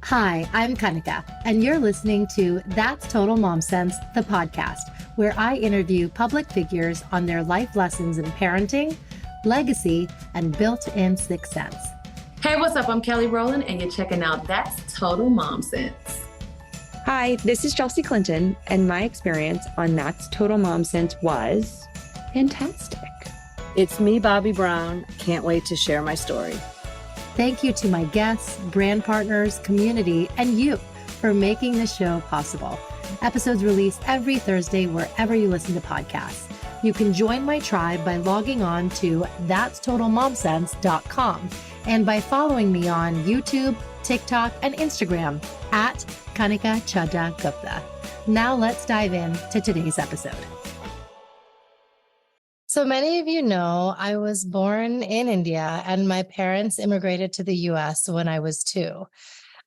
Hi, I'm Kanika, and you're listening to That's Total Mom Sense, the podcast, where I interview public figures on their life lessons in parenting, legacy, and built-in sixth sense. Hey, what's up? I'm Kelly Rowland, and you're checking out That's Total Mom Sense. Hi, this is Chelsea Clinton, and my experience on That's Total Mom Sense was fantastic. It's me, Bobby Brown. Can't wait to share my story. Thank you to my guests, brand partners, community, and you for making this show possible. Episodes released every Thursday wherever you listen to podcasts. You can join my tribe by logging on to that'stotalmomsense.com and by following me on YouTube, TikTok, and Instagram at Kanika Chadda Gupta. Now let's dive in to today's episode. So many of you know I was born in India and my parents immigrated to the US when I was 2.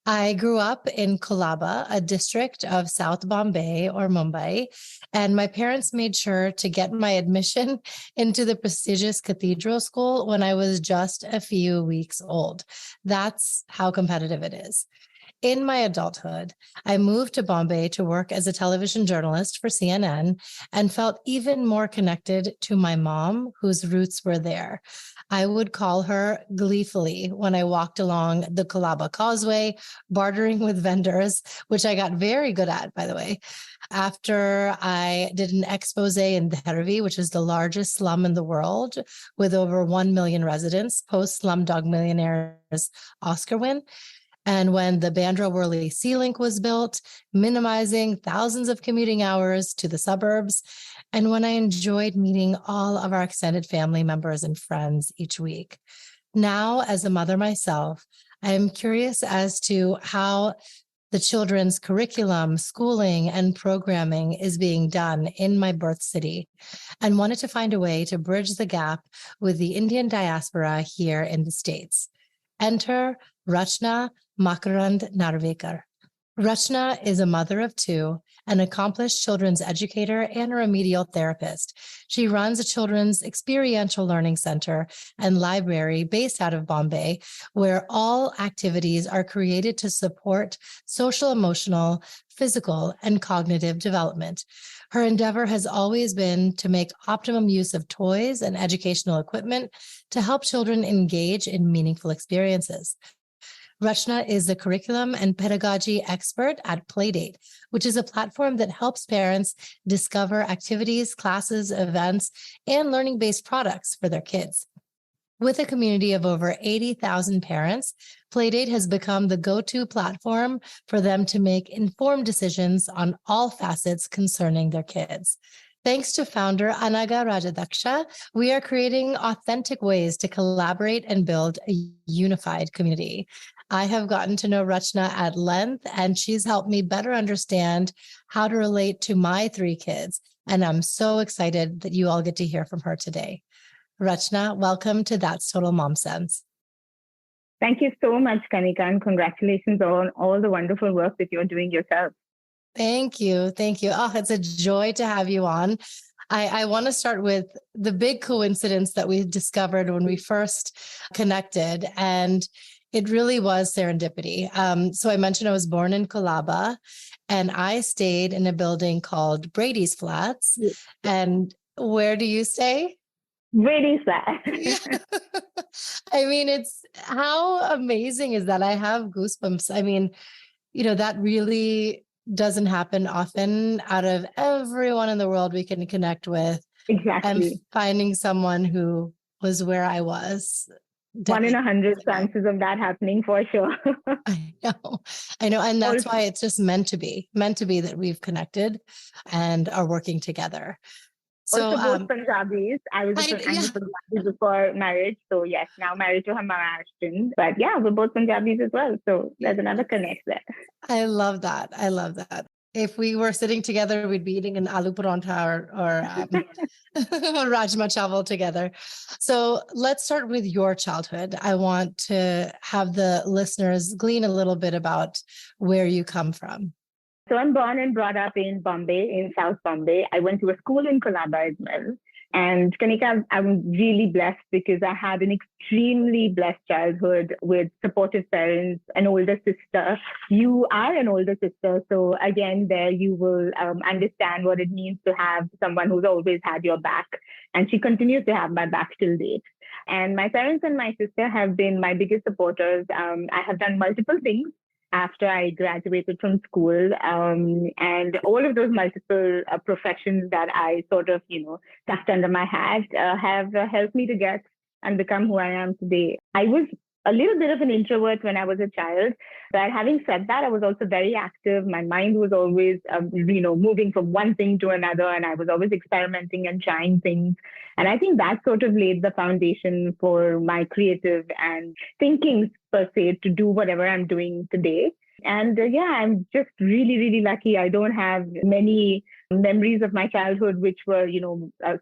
I grew up in Colaba, a district of South Bombay or Mumbai, and my parents made sure to get my admission into the prestigious cathedral school when I was just a few weeks old. That's how competitive it is. In my adulthood, I moved to Bombay to work as a television journalist for CNN and felt even more connected to my mom, whose roots were there. I would call her gleefully when I walked along the Colaba Causeway, bartering with vendors, which I got very good at, by the way. After I did an expose in Dharavi, which is the largest slum in the world with over 1 million residents, post Slumdog Millionaire's Oscar win. And when the Bandra Worli Sea Link was built, minimizing thousands of commuting hours to the suburbs, and when I enjoyed meeting all of our extended family members and friends each week. Now, as a mother myself, I am curious as to how the children's curriculum, schooling, and programming is being done in my birth city, and wanted to find a way to bridge the gap with the Indian diaspora here in the States. Enter Rachna Narwekar. Rachna is a mother of 2, an accomplished children's educator, and a remedial therapist. She runs a children's experiential learning center and library based out of Bombay, where all activities are created to support social, emotional, physical, and cognitive development. Her endeavor has always been to make optimum use of toys and educational equipment to help children engage in meaningful experiences. Rachna is the curriculum and pedagogy expert at Playdate, which is a platform that helps parents discover activities, classes, events, and learning-based products for their kids. With a community of over 80,000 parents, Playdate has become the go-to platform for them to make informed decisions on all facets concerning their kids. Thanks to founder Anaga Rajadaksha, we are creating authentic ways to collaborate and build a unified community. I have gotten to know Rachna at length, and she's helped me better understand how to relate to my 3 kids. And I'm so excited that you all get to hear from her today. Rachna, welcome to That's Total Mom Sense. Thank you so much, Kanika, and congratulations on all the wonderful work that you're doing yourself. Thank you. Thank you. Oh, it's a joy to have you on. I want to start with the big coincidence that we discovered when we first connected, and it really was serendipity. So I mentioned I was born in Colaba, and I stayed in a building called Brady's Flats. Yes. And where do you stay? Brady's Flats. I mean, it's how amazing is that? I have goosebumps. I mean, that really doesn't happen often. Out of everyone in the world we can connect with. Exactly. And finding someone who was where I was. 1 in 100 chances of that happening for sure. I know. And that's why it's just meant to be that we've connected and are working together. So also both Punjabis. I was a Punjabi before marriage. So yes, now married to Maharashtrian. But yeah, we're both Punjabis as well. So there's another connect there. I love that. If we were sitting together, we'd be eating an aloo parantha or rajma chawal together. So let's start with your childhood. I want to have the listeners glean a little bit about where you come from. So I'm born and brought up in Bombay, in South Bombay. I went to a school in Colaba as well. And Kanika, I'm really blessed because I had an extremely blessed childhood with supportive parents, an older sister. You are an older sister. So again, there you will understand what it means to have someone who's always had your back. And she continues to have my back till date. And my parents and my sister have been my biggest supporters. I have done multiple things after I graduated from school. And all of those multiple professions that I sort of, tucked under my hat have helped me to get and become who I am today. I was a little bit of an introvert when I was a child, but having said that, I was also very active. My mind was always, moving from one thing to another, and I was always experimenting and trying things. And I think that sort of laid the foundation for my creative and thinking per se to do whatever I'm doing today. And I'm just really, really lucky. I don't have many memories of my childhood which were,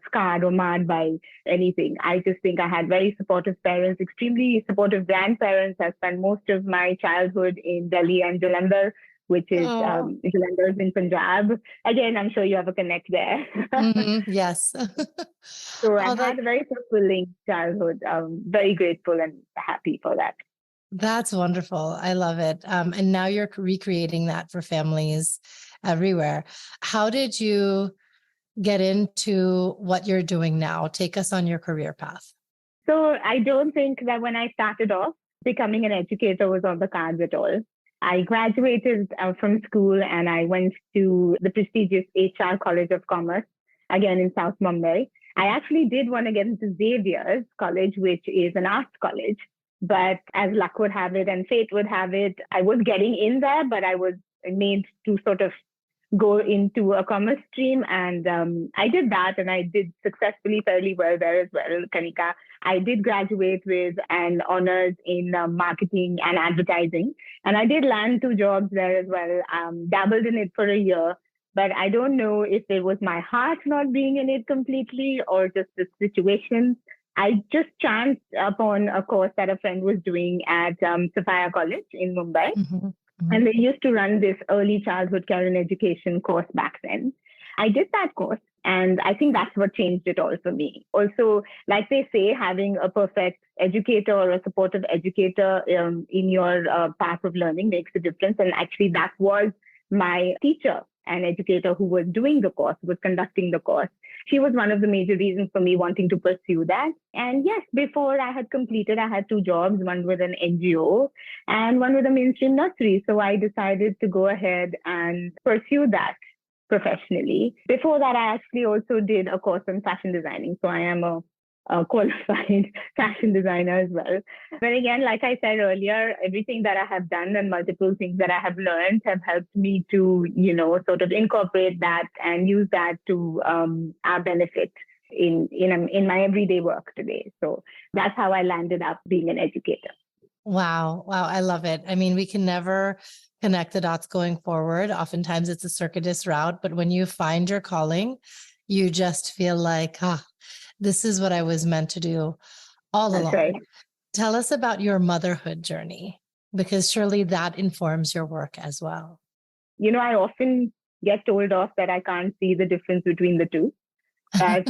scarred or marred by anything. I just think I had very supportive parents, extremely supportive grandparents. I spent most of my childhood in Delhi and Jalandhar, which is Jalandhar is in Punjab. Again, I'm sure you have a connect there. Yes. So I've had a very fulfilling childhood. I'm very grateful and happy for that. That's wonderful. I love it. And now you're recreating that for families everywhere. How did you get into what you're doing now? Take us on your career path. So I don't think that when I started off, becoming an educator was on the cards at all. I graduated from school and I went to the prestigious HR College of Commerce, again in South Bombay. I actually did want to get into Xavier's College, which is an arts college. But as luck would have it and fate would have it, I was getting in there, but I was made to sort of go into a commerce stream. And I did that and I did successfully fairly well there as well, Kanika. I did graduate with an honors in marketing and advertising. And I did land 2 jobs there as well, dabbled in it for a year. But I don't know if it was my heart not being in it completely or just the situation. I just chanced upon a course that a friend was doing at Sophia College in Mumbai. And they used to run this early childhood care and education course back then. I did that course, and I think that's what changed it all for me. Also, like they say, having a perfect educator or a supportive educator in your path of learning makes a difference. And actually, that was my teacher and educator who was doing the course, was conducting the course. She was one of the major reasons for me wanting to pursue that. And yes, before I had completed, I had 2 jobs, one with an NGO and one with a mainstream nursery. So I decided to go ahead and pursue that professionally. Before that, I actually also did a course in fashion designing. So I am a qualified fashion designer as well. But again, like I said earlier, everything that I have done and multiple things that I have learned have helped me to, sort of incorporate that and use that to our benefit in my everyday work today. So that's how I landed up being an educator. Wow. I love it. I mean, we can never connect the dots going forward. Oftentimes it's a circuitous route, but when you find your calling, you just feel like, this is what I was meant to do all along. Right. Tell us about your motherhood journey, because surely that informs your work as well. I often get told off that I can't see the difference between the two. But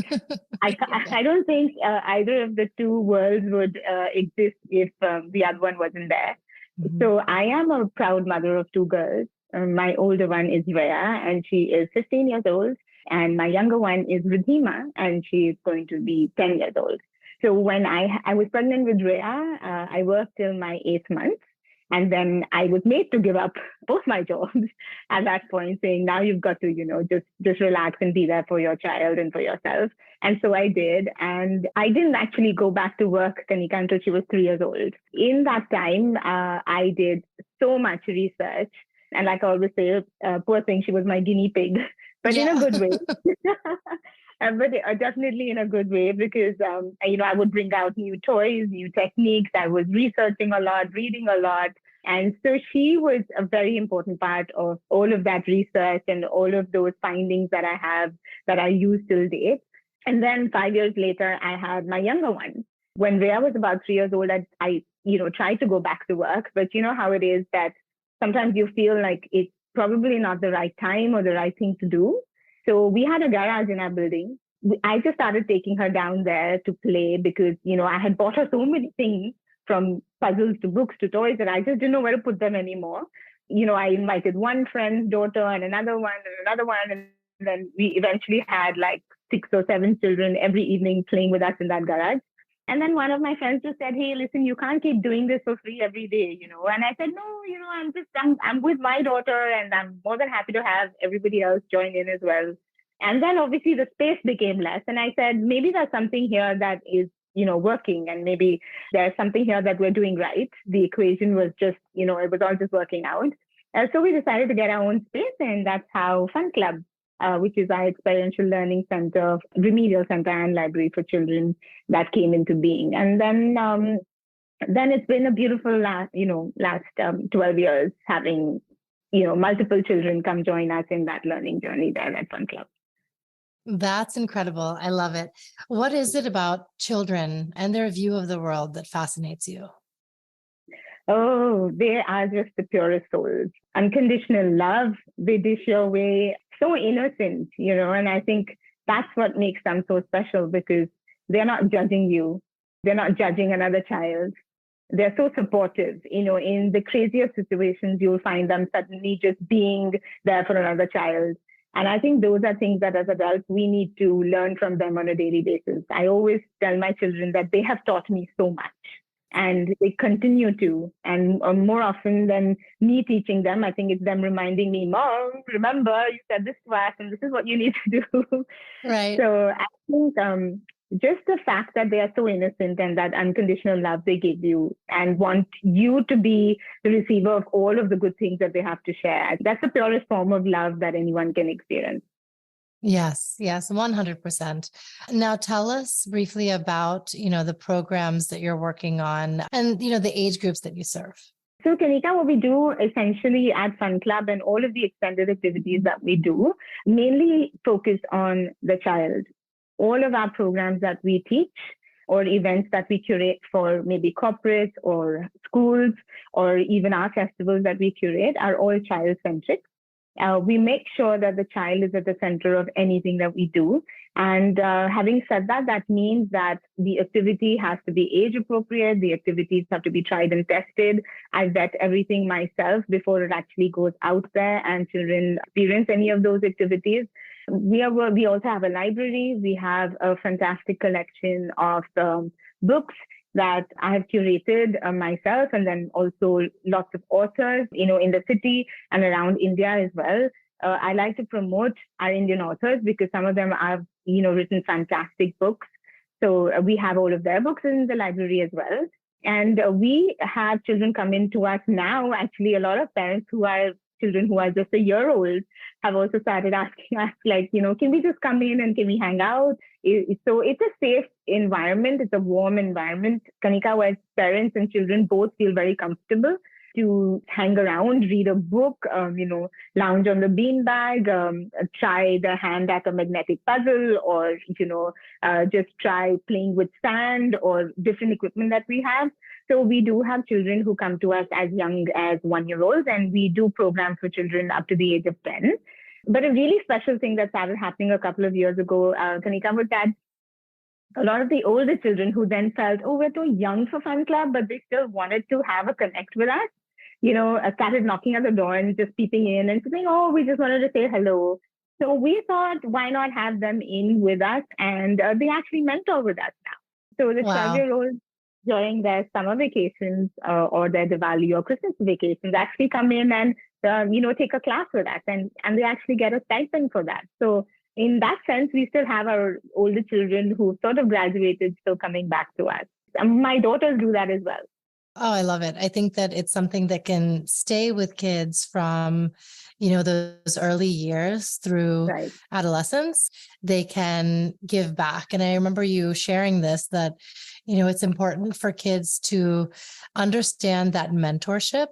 I don't think either of the two worlds would exist if the other one wasn't there. So I am a proud mother of 2 girls. My older one is Rhea, and she is 15 years old. And my younger one is Ridhima, and she is going to be 10 years old. So when I was pregnant with Rhea, I worked till my 8th month. And then I was made to give up both my jobs at that point, saying, now you've got to, just relax and be there for your child and for yourself. And so I did. And I didn't actually go back to work, Kanika, until she was 3 years old. In that time, I did so much research. And like I always say, poor thing, she was my guinea pig, but in a good way. But definitely in a good way, because, I would bring out new toys, new techniques. I was researching a lot, reading a lot. And so she was a very important part of all of that research and all of those findings that I have that I use till date. And then 5 years later, I had my younger one. When Rhea was about 3 years old, I tried to go back to work. But you know how it is that sometimes you feel like it's probably not the right time or the right thing to do. So we had a garage in our building, I just started taking her down there to play because, I had bought her so many things from puzzles to books to toys that I just didn't know where to put them anymore. I invited one friend's daughter and another one and another one. And then we eventually had like 6 or 7 children every evening playing with us in that garage. And then one of my friends just said, "Hey, listen, you can't keep doing this for free every day, And I said, "No, I'm with my daughter and I'm more than happy to have everybody else join in as well." And then obviously the space became less. And I said, maybe there's something here that is, working, and maybe there's something here that we're doing right. The equation was just, it was all just working out. So we decided to get our own space, and that's how Fun Club, which is our experiential learning center, remedial center and library for children, that came into being. And then it's been a beautiful last 12 years having, multiple children come join us in that learning journey there at Fun Club. That's incredible. I love it. What is it about children and their view of the world that fascinates you? Oh, they are just the purest souls. Unconditional love, they dish your way. So innocent, and I think that's what makes them so special, because they're not judging you. They're not judging another child. They're so supportive. In the craziest situations, you'll find them suddenly just being there for another child. And I think those are things that as adults, we need to learn from them on a daily basis. I always tell my children that they have taught me so much, and they continue to. And more often than me teaching them, I think it's them reminding me, "Mom, remember you said this to us and this is what you need to do." Right. So I think just the fact that they are so innocent and that unconditional love they give you and want you to be the receiver of all of the good things that they have to share, that's the purest form of love that anyone can experience. Yes, 100%. Now tell us briefly about, the programs that you're working on and, the age groups that you serve. So, Kanika, what we do essentially at Fun Club and all of the extended activities that we do mainly focus on the child. All of our programs that we teach or events that we curate for maybe corporates or schools or even our festivals that we curate are all child-centric. We make sure that the child is at the center of anything that we do. And having said that, that means that the activity has to be age appropriate. The activities have to be tried and tested. I vet everything myself before it actually goes out there and children experience any of those activities. We also have a library. We have a fantastic collection of books that I have curated myself, and then also lots of authors, in the city and around India as well. I like to promote our Indian authors because some of them have, written fantastic books. So we have all of their books in the library as well. And we have children come in to us now. Actually, a lot of parents who are children who are just a year old have also started asking us, like, can we just come in and can we hang out? So it's a safe environment. It's a warm environment, Kanika, where parents and children both feel very comfortable to hang around, read a book, lounge on the beanbag, try their hand at a magnetic puzzle, or, just try playing with sand or different equipment that we have. So we do have children who come to us as young as 1-year-olds, and we do programs for children up to the age of 10. But a really special thing that started happening a couple of years ago, Kanika, was that a lot of the older children who then felt, oh, we're too young for Fun Club, but they still wanted to have a connect with us, started knocking at the door and just peeping in and saying, oh, we just wanted to say hello. So we thought, why not have them in with us? And they actually mentor with us now. So the 12-year-olds during their summer vacations or their Diwali or Christmas vacations actually come in and, take a class with us, and they actually get a stipend for that. So in that sense, we still have our older children who sort of graduated still coming back to us. And my daughters do that as well. Oh, I love it. I think that it's something that can stay with kids from, those early years through adolescence. They can give back. And I remember you sharing this, that, it's important for kids to understand that mentorship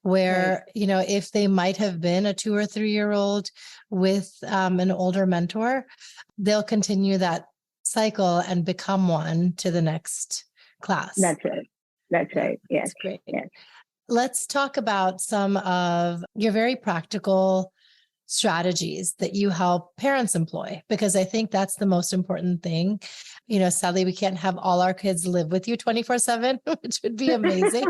where, if they might have been a 2 or 3-year-old with an older mentor, they'll continue that cycle and become one to the next class. That's right. Yes. That's great. Yes. Let's talk about some of your very practical strategies that you help parents employ? Because I think that's the most important thing. Sadly, we can't have all our kids live with you 24/7, which would be amazing.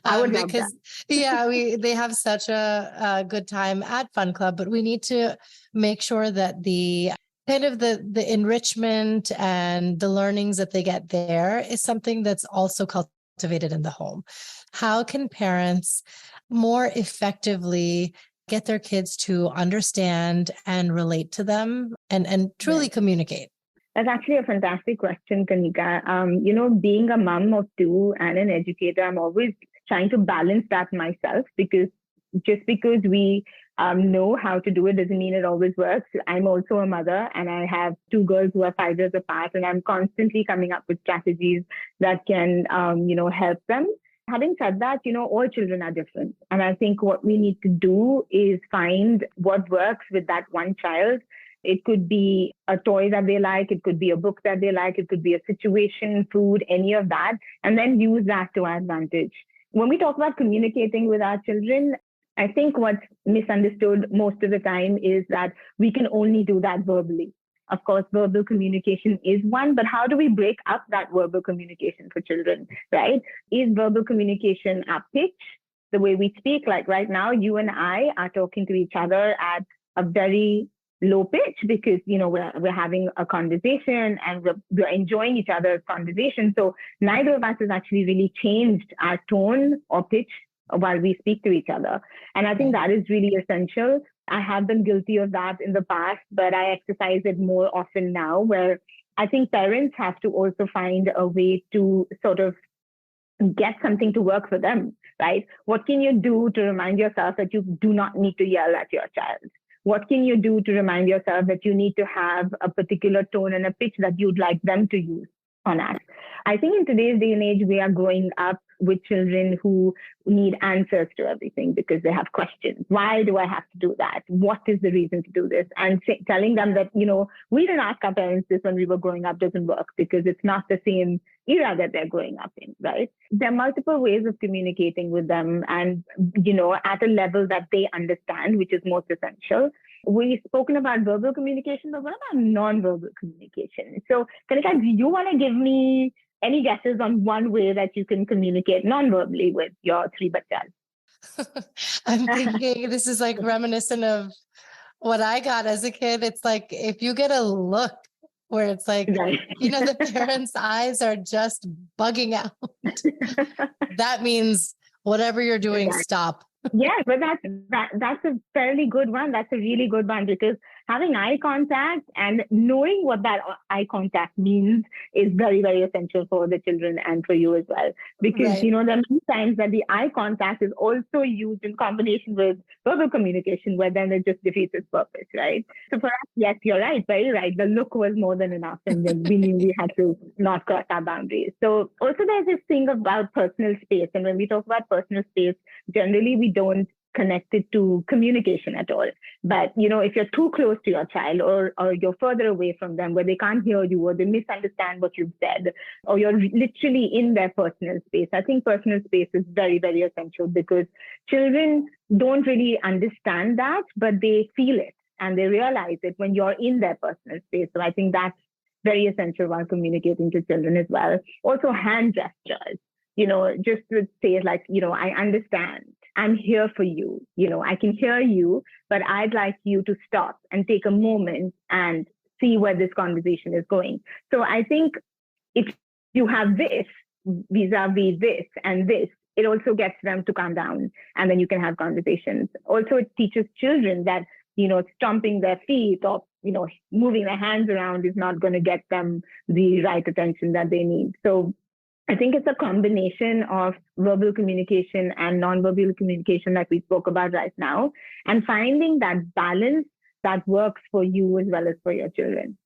I would love because that. they have such a good time at Fun Club, but we need to make sure that the kind of the enrichment and the learnings that they get there is something that's also cultivated in the home. How can parents more effectively get their kids to understand and relate to them and truly communicate? That's actually a fantastic question, Kanika. Being a mom of two and an educator, I'm always trying to balance that myself, because just because we know how to do it doesn't mean it always works. I'm also a mother, and I have two girls who are 5 years apart, and I'm constantly coming up with strategies that can, help them. Having said that, all children are different. And I think what we need to do is find what works with that one child. It could be a toy that they like. It could be a book that they like. It could be a situation, food, any of that, and then use that to our advantage. When we talk about communicating with our children, I think what's misunderstood most of the time is that we can only do that verbally. Of course, verbal communication is one, but how do we break up that verbal communication for children, right? Is verbal communication our pitch, the way we speak? Like right now, you and I are talking to each other at a very low pitch because we're having a conversation and we're enjoying each other's conversation. So neither of us has actually really changed our tone or pitch while we speak to each other. And I think that is really essential. I have been guilty of that in the past, but I exercise it more often now, where I think parents have to also find a way to sort of get something to work for them, right? What can you do to remind yourself that you do not need to yell at your child? What can you do to remind yourself that you need to have a particular tone and a pitch that you'd like them to use on us? I think in today's day and age, we are growing up with children who need answers to everything because they have questions. Why do I have to do that? What is the reason to do this? And telling them that, we didn't ask our parents this when we were growing up doesn't work because it's not the same era that they're growing up in, right? There are multiple ways of communicating with them and, at a level that they understand, which is most essential. We've spoken about verbal communication, but what about non-verbal communication? So, Kanika, do you want to give me any guesses on one way that you can communicate non-verbally with your 3 bachas? I'm thinking this is like reminiscent of what I got as a kid. It's like if you get a look where it's like, Right. The parents' eyes are just bugging out. That means whatever you're doing, stop. Yeah, but that's a fairly good one. That's a really good one because having eye contact and knowing what that eye contact means is very, very essential for the children and for you as well. Because, Right. there are many times that the eye contact is also used in combination with verbal communication, where then it just defeats its purpose, right? So for us, yes, you're right, very right. The look was more than enough, and then we knew we had to not cross our boundaries. So also there's this thing about personal space. And when we talk about personal space, generally we don't connect it to communication at all. But, if you're too close to your child or you're further away from them where they can't hear you or they misunderstand what you've said, or you're literally in their personal space, I think personal space is very, very essential because children don't really understand that, but they feel it and they realize it when you're in their personal space. So I think that's very essential while communicating to children as well. Also hand gestures, just to say like, I understand. I'm here for you. I can hear you, but I'd like you to stop and take a moment and see where this conversation is going. So I think if you have this vis-a-vis this and this, it also gets them to calm down and then you can have conversations. Also, it teaches children that, stomping their feet or, moving their hands around is not going to get them the right attention that they need. So I think it's a combination of verbal communication and non-verbal communication that we spoke about right now, and finding that balance that works for you as well as for your children.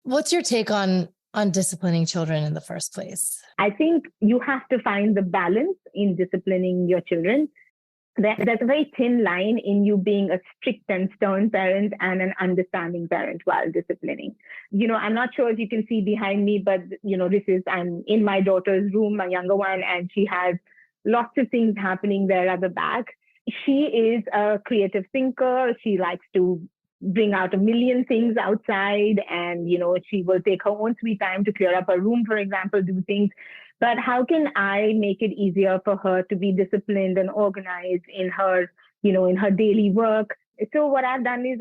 What's your take on disciplining children in the first place? I think you have to find the balance in disciplining your children. There's a very thin line in you being a strict and stern parent and an understanding parent while disciplining. I'm not sure if you can see behind me, but, I'm in my daughter's room, my younger one, and she has lots of things happening there at the back. she is a creative thinker. She likes to bring out a million things outside, and she will take her own sweet time to clear up her room, for example, do things. But how can I make it easier for her to be disciplined and organized in her in her daily work? So what I've done is,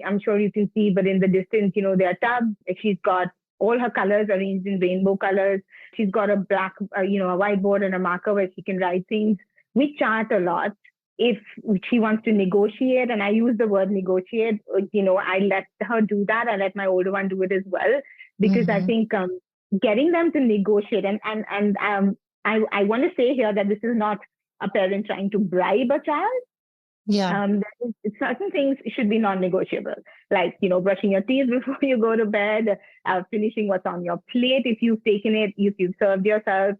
I'm sure you can see, but in the distance, there are tubs. She's got all her colors arranged in rainbow colors. She's got a black, a whiteboard and a marker where she can write things. We chat a lot. If she wants to negotiate, and I use the word negotiate, I let her do that. I let my older one do it as well, because I think getting them to negotiate, and I want to say here that this is not a parent trying to bribe a child. Yeah. Certain things should be non-negotiable, like, brushing your teeth before you go to bed, finishing what's on your plate if you've taken it, if you've served yourself.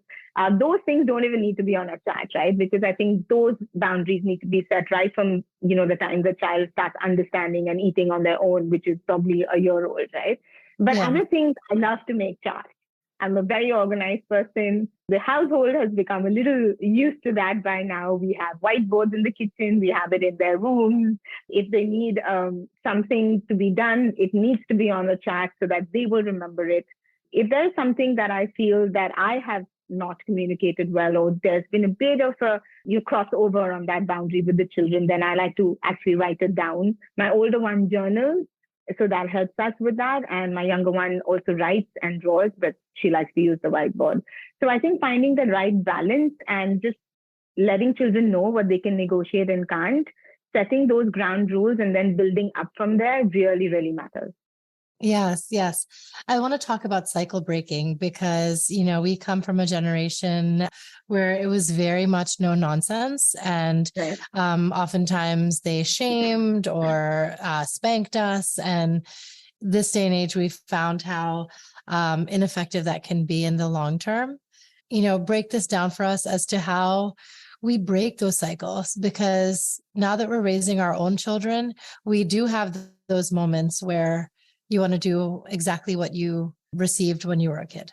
Those things don't even need to be on a chat, right? Because I think those boundaries need to be set right from, the time the child starts understanding and eating on their own, which is probably a year old, right? But other things, I love to make charts. I'm a very organized person. The household has become a little used to that by now. We have whiteboards in the kitchen. We have it in their rooms. If they need something to be done, it needs to be on the chart so that they will remember it. If there's something that I feel that I have not communicated well, or there's been a bit of a crossover on that boundary with the children, then I like to actually write it down. My older one journals, so that helps us with that. And my younger one also writes and draws, but she likes to use the whiteboard. So I think finding the right balance and just letting children know what they can negotiate and can't, setting those ground rules and then building up from there really, really matters. Yes, yes. I want to talk about cycle breaking because, we come from a generation where it was very much no nonsense. And oftentimes they shamed or spanked us. And this day and age, we've found how ineffective that can be in the long term. Break this down for us as to how we break those cycles, because now that we're raising our own children, we do have those moments where you want to do exactly what you received when you were a kid.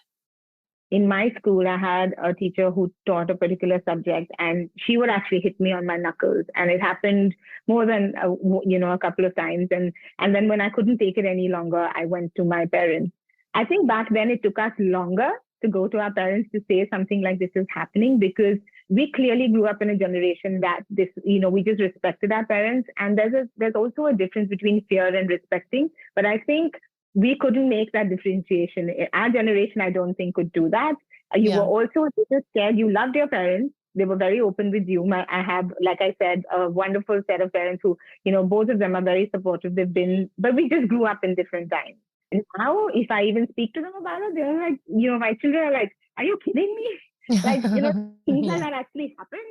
In my school, I had a teacher who taught a particular subject, and she would actually hit me on my knuckles. And it happened more than, a couple of times. And then when I couldn't take it any longer, I went to my parents. I think back then it took us longer to go to our parents to say something like this is happening, because we clearly grew up in a generation that we just respected our parents. And there's also a difference between fear and respecting. But I think we couldn't make that differentiation. Our generation, I don't think, could do that. You were also a little scared. You loved your parents. They were very open with you. I have, like I said, a wonderful set of parents who, both of them are very supportive. But we just grew up in different times. And now, if I even speak to them about it, they're like, my children are like, are you kidding me? Like, things like that actually happened.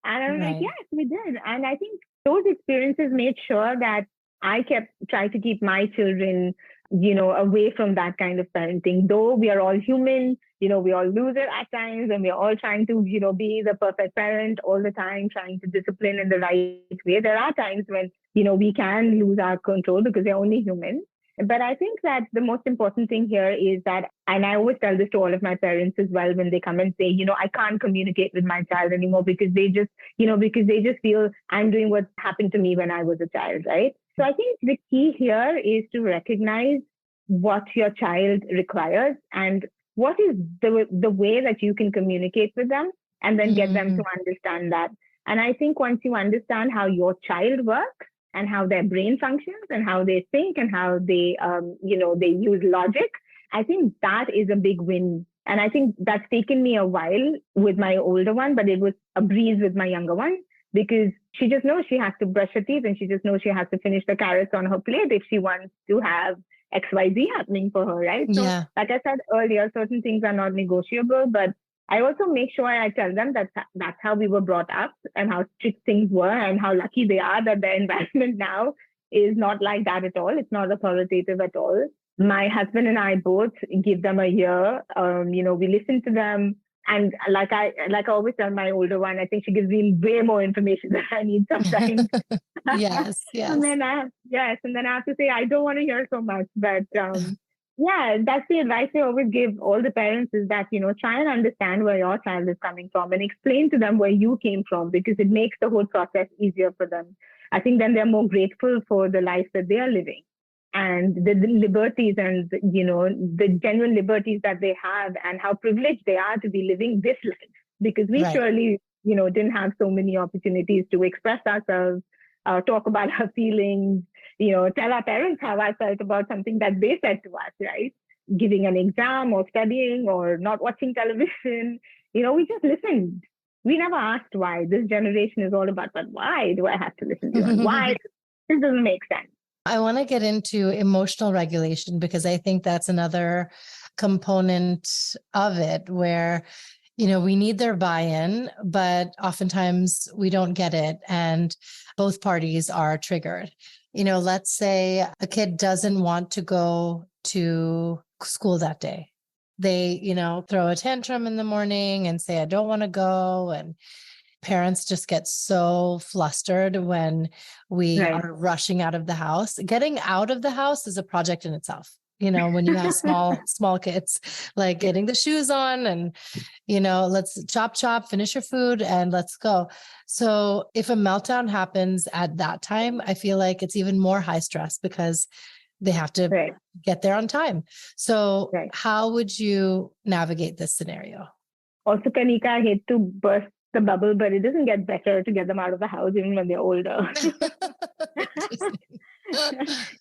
And I'm like, yes, we did. And I think those experiences made sure that I tried to keep my children, away from that kind of parenting. Though we are all human, we all lose it at times, and we're all trying to, be the perfect parent all the time, trying to discipline in the right way. There are times when, we can lose our control because we're only human. But I think that the most important thing here is that, and I always tell this to all of my parents as well, when they come and say, I can't communicate with my child anymore because they just feel I'm doing what happened to me when I was a child, right? So I think the key here is to recognize what your child requires and what is the way that you can communicate with them, and then get them to understand that. And I think once you understand how your child works, and how their brain functions and how they think and how they, they use logic, I think that is a big win. And I think that's taken me a while with my older one, but it was a breeze with my younger one, because she just knows she has to brush her teeth, and she just knows she has to finish the carrots on her plate if she wants to have XYZ happening for her, right? So like I said earlier, certain things are not negotiable, but I also make sure I tell them that that's how we were brought up and how strict things were, and how lucky they are that their environment now is not like that at all. It's not authoritative at all. My husband and I both give them a year. We listen to them. And like I always tell my older one, I think she gives me way more information than I need sometimes. Yes. And then I have to say, I don't want to hear so much, but Yeah, that's the advice I always give all the parents is that, try and understand where your child is coming from and explain to them where you came from because it makes the whole process easier for them. I think then they're more grateful for the life that they are living and the liberties and, the genuine liberties that they have and how privileged they are to be living this life because we Right. surely, didn't have so many opportunities to express ourselves, talk about our feelings, tell our parents how I felt about something that they said to us, right? Giving an exam or studying or not watching television. We just listened. We never asked why. This generation is all about, but why do I have to listen to you? And why? This doesn't make sense. I want to get into emotional regulation because I think that's another component of it where, we need their buy-in, but oftentimes we don't get it and both parties are triggered. Let's say a kid doesn't want to go to school that day. They, throw a tantrum in the morning and say, I don't want to go. And parents just get so flustered when we Right. are rushing out of the house. Getting out of the house is a project in itself. When you have small kids, like getting the shoes on and, let's chop, finish your food and let's go. So if a meltdown happens at that time, I feel like it's even more high stress because they have to Right. get there on time. So Right. how would you navigate this scenario? Also, Kanika, I hate to burst the bubble, but it doesn't get better to get them out of the house even when they're older.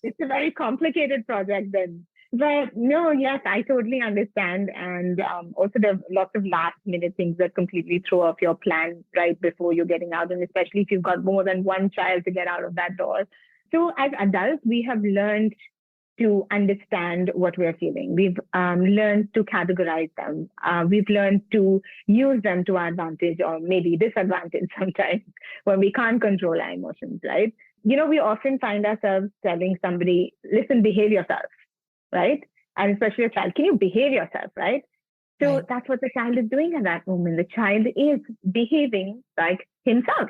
It's a very complicated project then. But no, yes, I totally understand. And also, there are lots of last minute things that completely throw off your plan right before you're getting out. And especially if you've got more than one child to get out of that door. So, as adults, we have learned to understand what we're feeling. We've learned to categorize them. We've learned to use them to our advantage or maybe disadvantage sometimes when we can't control our emotions, right? We often find ourselves telling somebody, listen, behave yourself, right? And especially a child, can you behave yourself, right? So Right. that's what the child is doing at that moment. The child is behaving like himself.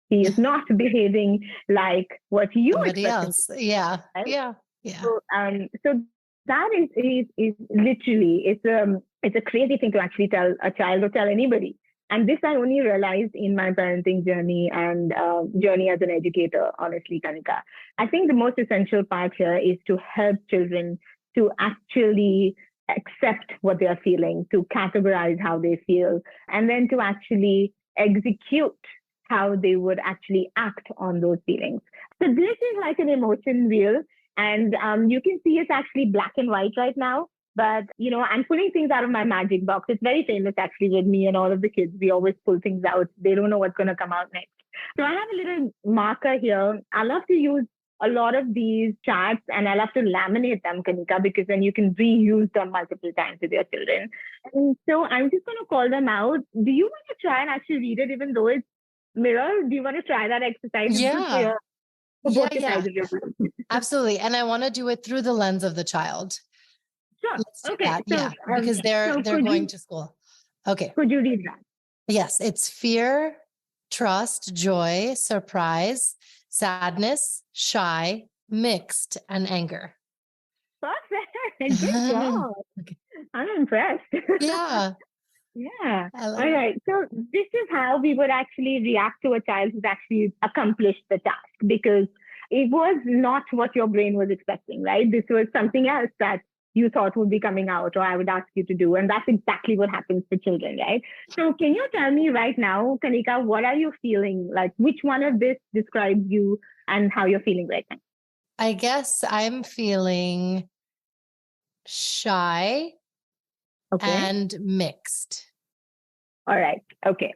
He is not behaving like what you Somebody expect him else. Yeah. right? Yeah. Yeah. So that is literally it's a crazy thing to actually tell a child or tell anybody. And this I only realized in my parenting journey and journey as an educator, honestly, Kanika. I think the most essential part here is to help children to actually accept what they are feeling, to categorize how they feel, and then to actually execute how they would actually act on those feelings. So this is like an emotion wheel. And you can see it's actually black and white right now. But, I'm pulling things out of my magic box. It's very famous actually with me and all of the kids. We always pull things out. They don't know what's going to come out next. So I have a little marker here. I love to use a lot of these charts and I love to laminate them, Kanika, because then you can reuse them multiple times with your children. And so I'm just going to call them out. Do you want to try and actually read it even though it's mirror? Do you want to try that exercise? It's good for Yeah. both your Yeah. sides of your group. Absolutely. And I want to do it through the lens of the child. Sure. Let's do Okay. that. So, Yeah. Because they're going to school. Okay. Could you read that? Yes. It's fear, trust, joy, surprise, sadness, shy, mixed, and anger. Perfect. Good job. Okay. I'm impressed. Yeah. Yeah. I love All it. right. So this is how we would actually react to a child who's actually accomplished the task because it was not what your brain was expecting, right? This was something else that you thought would be coming out or I would ask you to do. And that's exactly what happens to children, right? So can you tell me right now, Kanika, what are you feeling? Like which one of this describes you and how you're feeling right now? I guess I'm feeling shy Okay. and mixed. All right. Okay.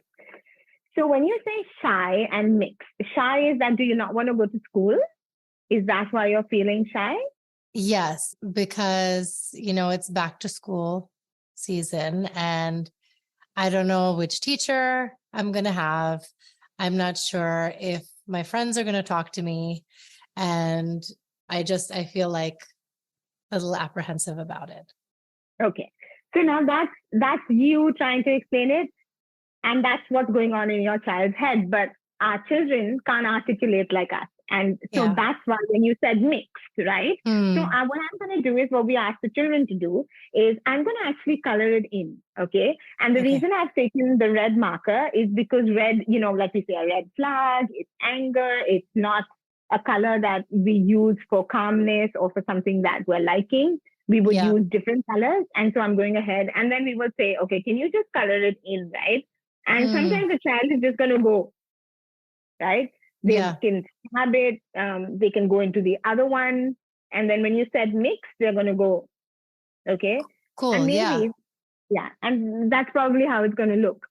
So when you say shy and mixed, shy is that do you not want to go to school? Is that why you're feeling shy? Yes, because, it's back to school season and I don't know which teacher I'm going to have. I'm not sure if my friends are going to talk to me. And I feel like a little apprehensive about it. Okay. So now that's you trying to explain it. And that's what's going on in your child's head. But our children can't articulate like us. And so Yeah. that's why when you said mixed, right? So what I'm going to do is what we ask the children to do is I'm going to actually color it in. Okay. And the reason I've taken the red marker is because red, like we say, a red flag, it's anger. It's not a color that we use for calmness or for something that we're liking. We would use different colors. And so I'm going ahead and then we will say, okay, can you just color it in, right? And sometimes the child is just going to go, right? They can stab it. They can go into the other one. And then when you said mix, they're going to go, okay? Cool. And maybe, and that's probably how it's going to look,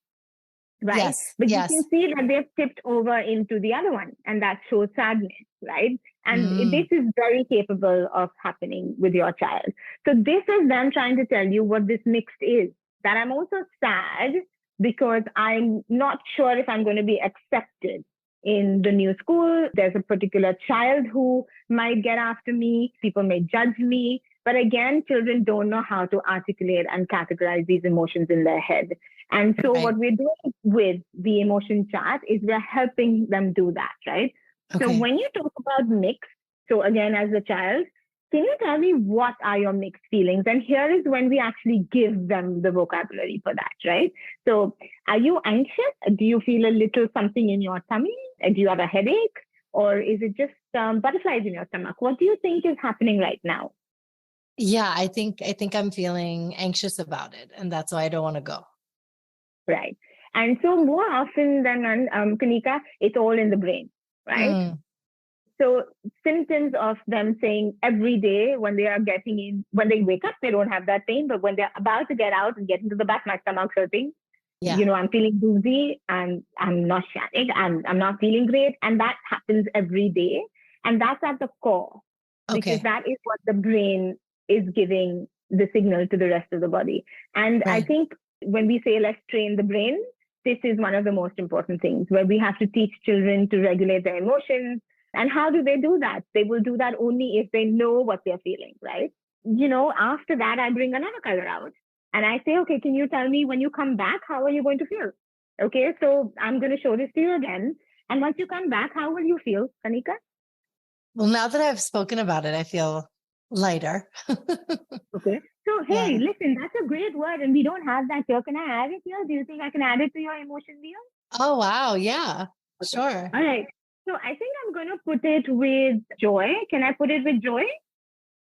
right? Yes. But you can see that they've tipped over into the other one, and that shows sadness, right? And this is very capable of happening with your child. So this is them trying to tell you what this mixed is, that I'm also sad because I'm not sure if I'm going to be accepted in the new school. There's a particular child who might get after me. People may judge me. But again, children don't know how to articulate and categorize these emotions in their head. And so what we're doing with the emotion chart is we're helping them do that, right? So when you talk about mixed, so again, as a child, can you tell me what are your mixed feelings? And here is when we actually give them the vocabulary for that, right? So are you anxious? Do you feel a little something in your tummy? Do you have a headache? Or is it just butterflies in your stomach? What do you think is happening right now? Yeah, I think I'm feeling anxious about it. And that's why I don't want to go. Right. And so more often than Kanika, it's all in the brain, right? So symptoms of them saying every day when they are getting in, when they wake up, they don't have that pain, but when they're about to get out and get into the bath, my stomach's hurting. I'm feeling dizzy and I'm not shattered and I'm not feeling great. And that happens every day. And that's at the core because that is what the brain is giving the signal to the rest of the body. And I think when we say let's train the brain, this is one of the most important things where we have to teach children to regulate their emotions. And how do they do that? They will do that only if they know what they're feeling, right? After that, I bring another color out and I say, okay, can you tell me when you come back, how are you going to feel? Okay, so I'm going to show this to you again. And once you come back, how will you feel, Kanika? Well, now that I've spoken about it, I feel lighter. Okay. So, hey, listen, that's a great word. And we don't have that here. Can I add it here? Do you think I can add it to your emotion wheel? Oh, wow. Yeah, sure. All right. So I think I'm going to put it with joy. Can I put it with joy?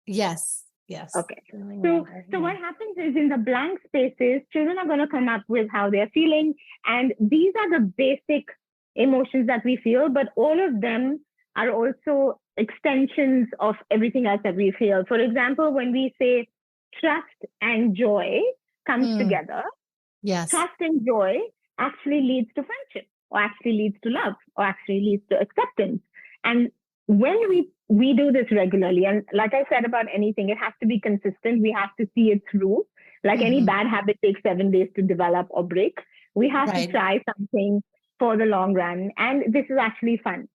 Yes. Yes. Okay. So what happens is in the blank spaces, children are going to come up with how they're feeling. And these are the basic emotions that we feel, but all of them are also extensions of everything else that we feel. For example, when we say trust and joy comes together, trust and joy actually leads to friendship, or actually leads to love, or actually leads to acceptance. And when we do this regularly, and like I said about anything, it has to be consistent. We have to see it through. Like any bad habit takes 7 days to develop or break. We have to try something for the long run. And this is actually fun.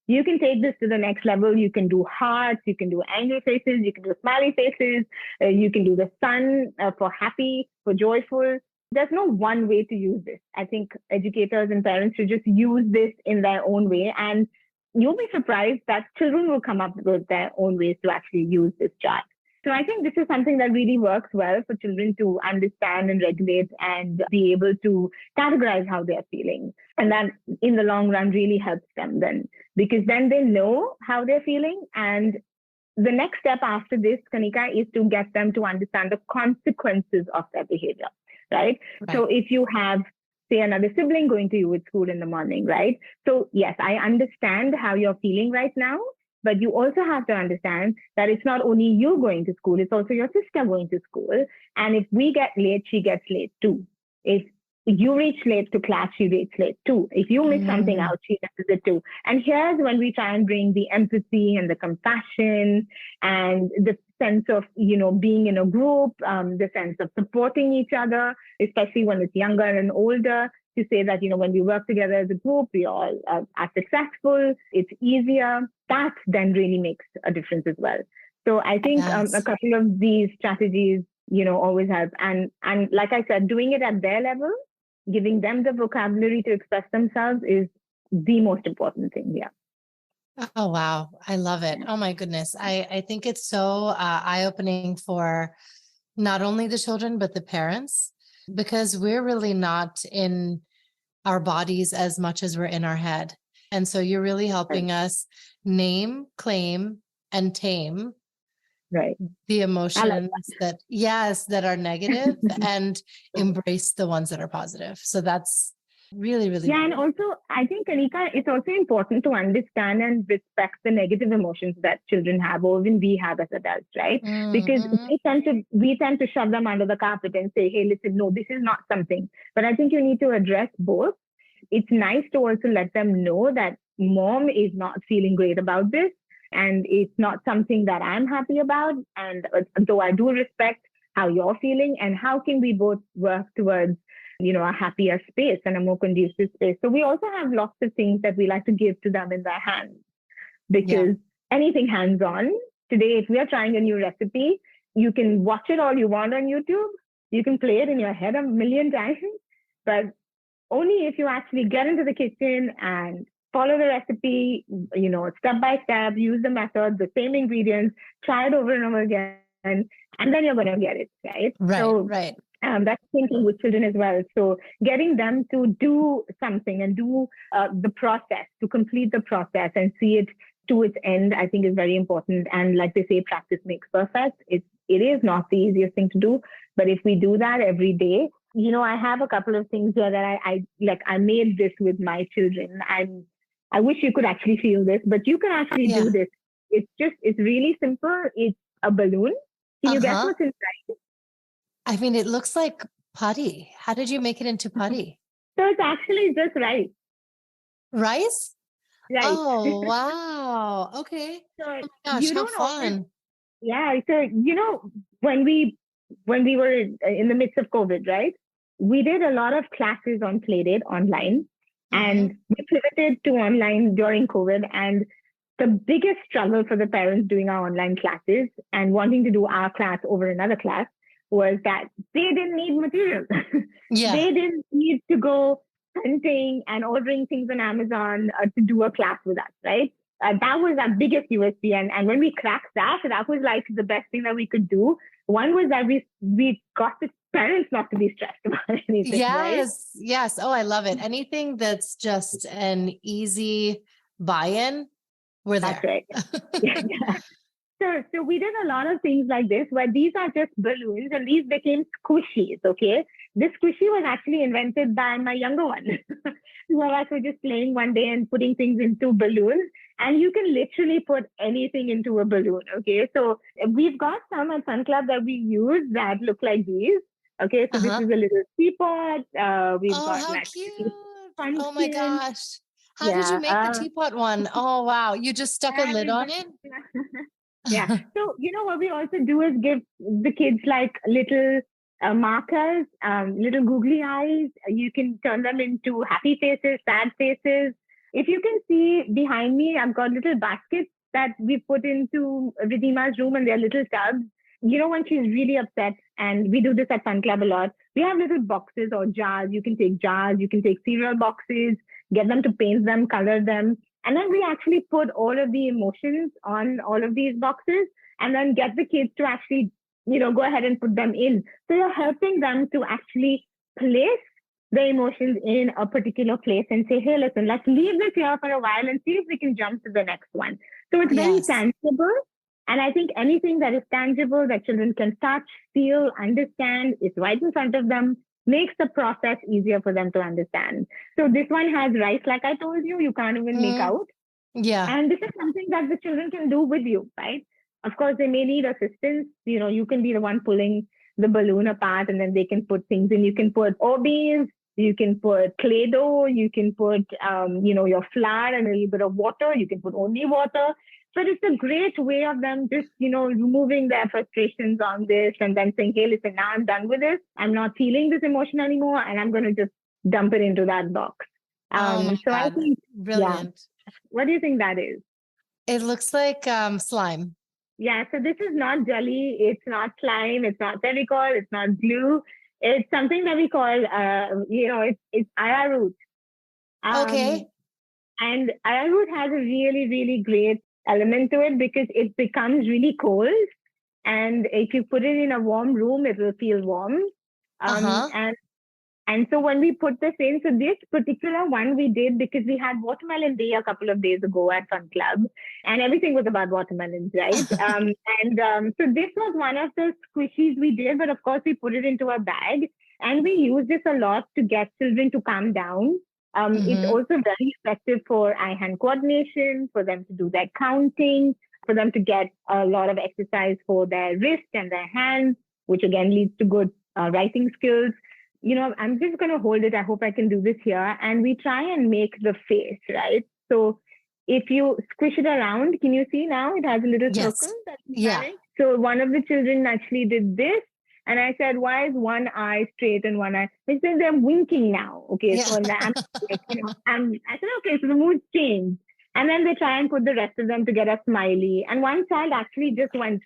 You can take this to the next level. You can do hearts, you can do angry faces, you can do smiley faces, you can do the sun for happy, for joyful. There's no one way to use this. I think educators and parents should just use this in their own way. And you'll be surprised that children will come up with their own ways to actually use this chart. So I think this is something that really works well for children to understand and regulate and be able to categorize how they're feeling. And that in the long run really helps them then, because then they know how they're feeling. And the next step after this, Kanika, is to get them to understand the consequences of their behavior, right? So if you have, say, another sibling going to you at school in the morning, right? So yes, I understand how you're feeling right now, but you also have to understand that it's not only you going to school, it's also your sister going to school. And if we get late, she gets late too. If you reach late to class, she reaches late too. If you miss something out, she misses it too. And here's when we try and bring the empathy and the compassion and the sense of, being in a group, the sense of supporting each other, especially when it's younger and older, to say that, when we work together as a group, we all are successful, it's easier. That then really makes a difference as well. So I think a couple of these strategies, always help. And like I said, doing it at their level, giving them the vocabulary to express themselves is the most important thing here. Oh, wow. I love it. Oh, my goodness. I think it's so eye-opening for not only the children, but the parents, because we're really not in our bodies as much as we're in our head. And so you're really helping us name, claim, and tame Right. the I like emotions that, yes, that are negative that. and embrace the ones that are positive. So that's really, really, Yeah, and also I think, Kanika, it's also important to understand and respect the negative emotions that children have, or even we have as adults, right? Because mm-hmm. we tend to shove them under the carpet and say, hey, listen, no, this is not something. But I think you need to address both. It's nice to also let them know that mom is not feeling great about this, and it's not something that I'm happy about. And though I do respect how you're feeling, and how can we both work towards a happier space and a more conducive space. So we also have lots of things that we like to give to them in their hands, Yeah. because anything hands on today, if we are trying a new recipe, you can watch it all you want on YouTube. You can play it in your head a million times, but only if you actually get into the kitchen and follow the recipe, step by step, use the method, the same ingredients, try it over and over again, and then you're going to get it, right? Right. So Right. that's thinking with children as well. So getting them to do something and do the process, to complete the process and see it to its end, I think is very important. And like they say, practice makes perfect. It is not the easiest thing to do, but if we do that every day, I have a couple of things here that I made this with my children. I wish you could actually feel this, but you can actually Yeah. do this. It's really simple. It's a balloon. Can you guess Uh-huh. what's inside? I mean, it looks like putty. How did you make it into putty? So it's actually just rice. Rice? Right. Oh, wow. Okay. So Oh my gosh, you how don't always, fun. yeah. So when we were in the midst of COVID, right? We did a lot of classes on Playdate online, Mm-hmm. and we pivoted to online during COVID. And the biggest struggle for the parents doing our online classes and wanting to do our class over another class was that they didn't need material. Yeah. They didn't need to go hunting and ordering things on Amazon to do a class with us, right? That was our biggest USP. And when we cracked that, that was like the best thing that we could do. One was that we got the parents not to be stressed about anything, right? Yes. Yes. Oh, I love it. Anything that's just an easy buy-in, we're That's there. right. Yeah. So we did a lot of things like this, where these are just balloons and these became squishies. Okay. This squishy was actually invented by my younger one. Two of us were just playing one day and putting things into balloons. And you can literally put anything into a balloon. Okay. So we've got some at Fun Club that we use that look like these. Okay. So this Uh-huh. is a little teapot. We've Oh, got how like cute. Oh my function. gosh. How did you Yeah. make the teapot one? Oh, wow. You just stuck a lid on it? Yeah. So, what we also do is give the kids like little markers, little googly eyes. You can turn them into happy faces, sad faces. If you can see behind me, I've got little baskets that we put into Ridima's room, and they're little tubs. When she's really upset, and we do this at Fun Club a lot, we have little boxes or jars. You can take jars, you can take cereal boxes, get them to paint them, color them. And then we actually put all of the emotions on all of these boxes, and then get the kids to actually, go ahead and put them in. So you're helping them to actually place the emotions in a particular place and say, hey, listen, let's leave this here for a while and see if we can jump to the next one. So it's very Yes. tangible. And I think anything that is tangible that children can touch, feel, understand, is right in front of them, makes the process easier for them to understand. So this one has rice, like I told you, you can't even make Mm, out. yeah. And this is something that the children can do with you, right? Of course, they may need assistance. You can be the one pulling the balloon apart, and then they can put things in. You can put Orbeez, you can put Play Doh, you can put, your flour and a little bit of water. You can put only water. But it's a great way of them just, removing their frustrations on this and then saying, hey, listen, now I'm done with this. I'm not feeling this emotion anymore, and I'm going to just dump it into that box. Oh my So I God. think, yeah. Brilliant. What do you think that is? It looks like slime. Yeah, so this is not jelly, it's not slime, it's not Fevicol, it's not glue. It's something that we call, it's arrowroot. Um, Okay. And arrowroot has a really, really great element to it because it becomes really cold. And if you put it in a warm room, it will feel warm. Uh-huh. And so when we put this in, so this particular one we did because we had Watermelon Day a couple of days ago at Fun Club, and everything was about watermelons, right? So this was one of the squishies we did, but of course we put it into a bag, and we use this a lot to get children to calm down. It's Mm-hmm. also very effective for eye-hand coordination, for them to do their counting, for them to get a lot of exercise for their wrist and their hands, which again leads to good writing skills. I'm just going to hold it. I hope I can do this here. And we try and make the face, right? So if you squish it around, can you see now? It has a little circle Yes. that we Yeah. managed. So one of the children actually did this. And I said, why is one eye straight and one eye? They said they're winking now. Okay. Yeah. So I said, okay, so the mood changed. And then they try and put the rest of them to get a smiley. And one child actually just went,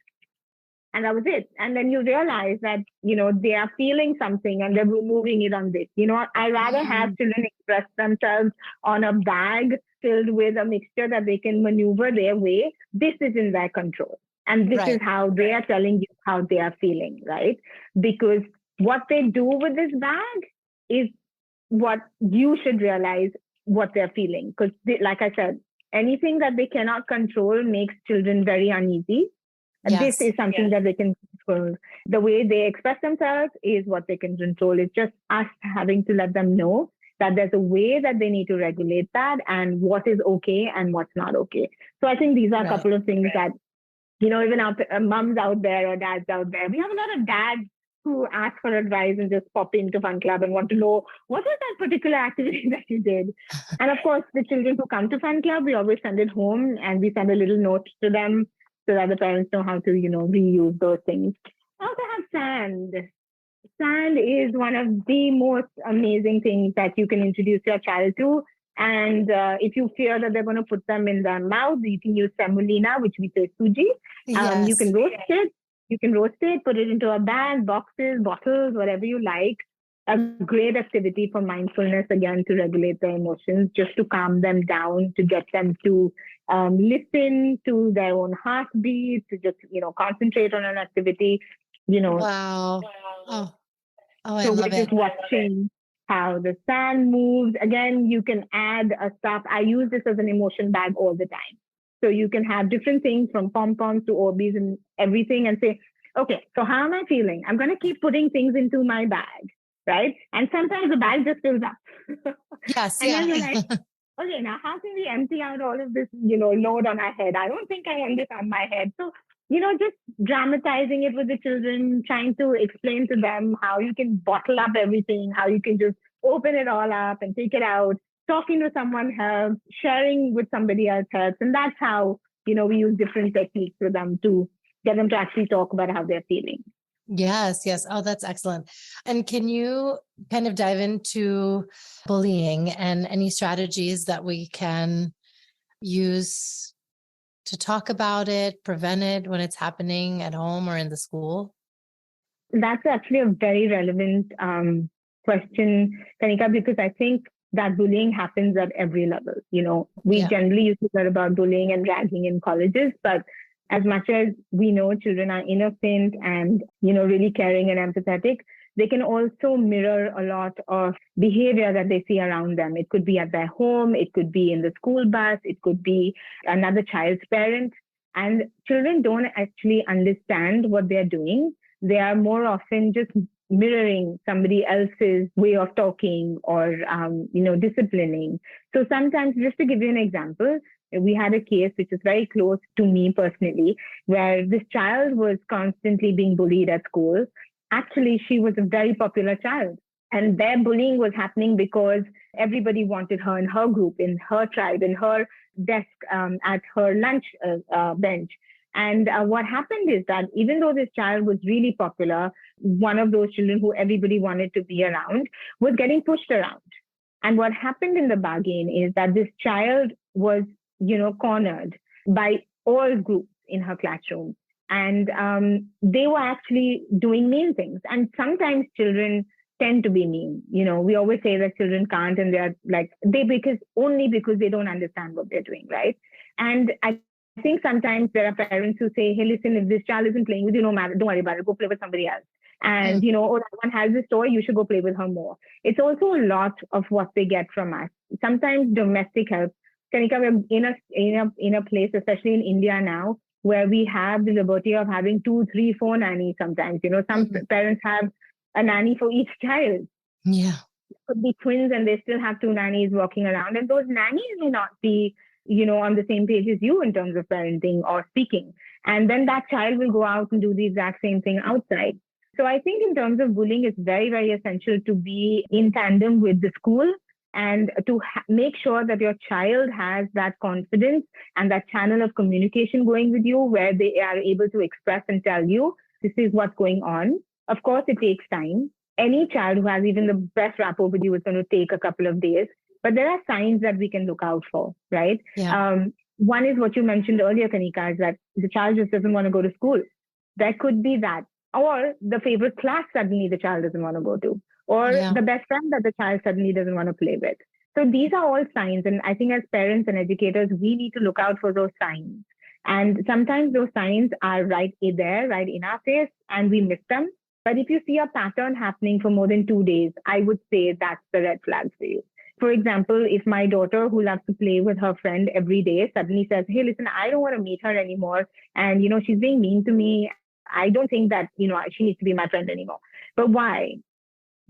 and that was it. And then you realize that, they are feeling something and they're removing it on this. I rather have children express themselves on a bag filled with a mixture that they can maneuver their way. This is in their control. And this Right. is how they are telling you how they are feeling, right? Because what they do with this bag is what you should realize what they're feeling. Because like I said, anything that they cannot control makes children very uneasy. Yes. This is something that they can control. The way they express themselves is what they can control. It's just us having to let them know that there's a way that they need to regulate that and what is okay and what's not okay. So I think these are a Right. couple of things that, even our moms out there or dads out there, we have a lot of dads who ask for advice and just pop into Fun Club and want to know what was that particular activity that you did. And of course, the children who come to Fun Club, we always send it home and we send a little note to them so that the parents know how to, reuse those things. I also have sand. Sand is one of the most amazing things that you can introduce your child to. And if you fear that they're going to put them in their mouth, you can use semolina, which we say suji. Yes. You can roast it. You can roast it, put it into a bag, boxes, bottles, whatever you like. A great activity for mindfulness, again, to regulate their emotions, just to calm them down, to get them to listen to their own heartbeat, to just, concentrate on an activity, Wow. Oh, I so love we're just it. watching how the sand moves. Again, you can add a stuff. I use this as an emotion bag all the time. So you can have different things from pom-poms to Orbeez and everything and say, okay, so how am I feeling? I'm going to keep putting things into my bag, right? And sometimes the bag just fills up. Yes. And then you're Yeah. like, okay, now how can we empty out all of this, load on our head? I don't think I want this on my head. So, just dramatizing it with the children, trying to explain to them how you can bottle up everything, how you can just open it all up and take it out. Talking to someone helps, sharing with somebody else helps. And that's how, we use different techniques with them to get them to actually talk about how they're feeling. Yes. Yes. Oh, that's excellent. And can you kind of dive into bullying and any strategies that we can use to talk about it, prevent it when it's happening at home or in the school? That's actually a very relevant question, Kanika, because I think that bullying happens at every level. We generally used to hear about bullying and ragging in colleges, but as much as we know children are innocent and, really caring and empathetic, they can also mirror a lot of behavior that they see around them. It could be at their home, it could be in the school bus, it could be another child's parent. And children don't actually understand what they're doing. They are more often just mirroring somebody else's way of talking or, disciplining. So sometimes, just to give you an example, we had a case which is very close to me personally, where this child was constantly being bullied at school. Actually, she was a very popular child. And their bullying was happening because everybody wanted her in her group, in her tribe, in her desk, at her lunch bench. And what happened is that even though this child was really popular, one of those children who everybody wanted to be around was getting pushed around. And what happened in the bargain is that this child was, cornered by all groups in her classroom. And they were actually doing mean things. And sometimes children tend to be mean. We always say that children can't, and they're like, because they don't understand what they're doing, right? And I think sometimes there are parents who say, hey, listen, if this child isn't playing with you, no matter, don't worry about it, go play with somebody else. And, oh, that one has this toy, you should go play with her more. It's also a lot of what they get from us. Sometimes domestic help. Kanika, we're in a place, especially in India now, where we have the liberty of having 2, 3, 4 nannies sometimes. Some parents have a nanny for each child. Yeah. It could be twins and they still have 2 nannies walking around. And those nannies may not be, on the same page as you in terms of parenting or speaking. And then that child will go out and do the exact same thing outside. So I think in terms of bullying, it's very, very essential to be in tandem with the school and to make sure that your child has that confidence and that channel of communication going with you where they are able to express and tell you, this is what's going on. Of course, it takes time. Any child who has even the best rapport with you is going to take a couple of days, but there are signs that we can look out for, right? Yeah. One is what you mentioned earlier, Kanika, is that the child just doesn't want to go to school. There could be that. Or the favorite class suddenly the child doesn't want to go to. Or the best friend that the child suddenly doesn't want to play with. So these are all signs. And I think as parents and educators, we need to look out for those signs. And sometimes those signs are right in our face, and we miss them. But if you see a pattern happening for more than 2 days, I would say that's the red flag for you. For example, if my daughter who loves to play with her friend every day suddenly says, hey, listen, I don't want to meet her anymore. And, she's being mean to me. I don't think that, she needs to be my friend anymore. But why?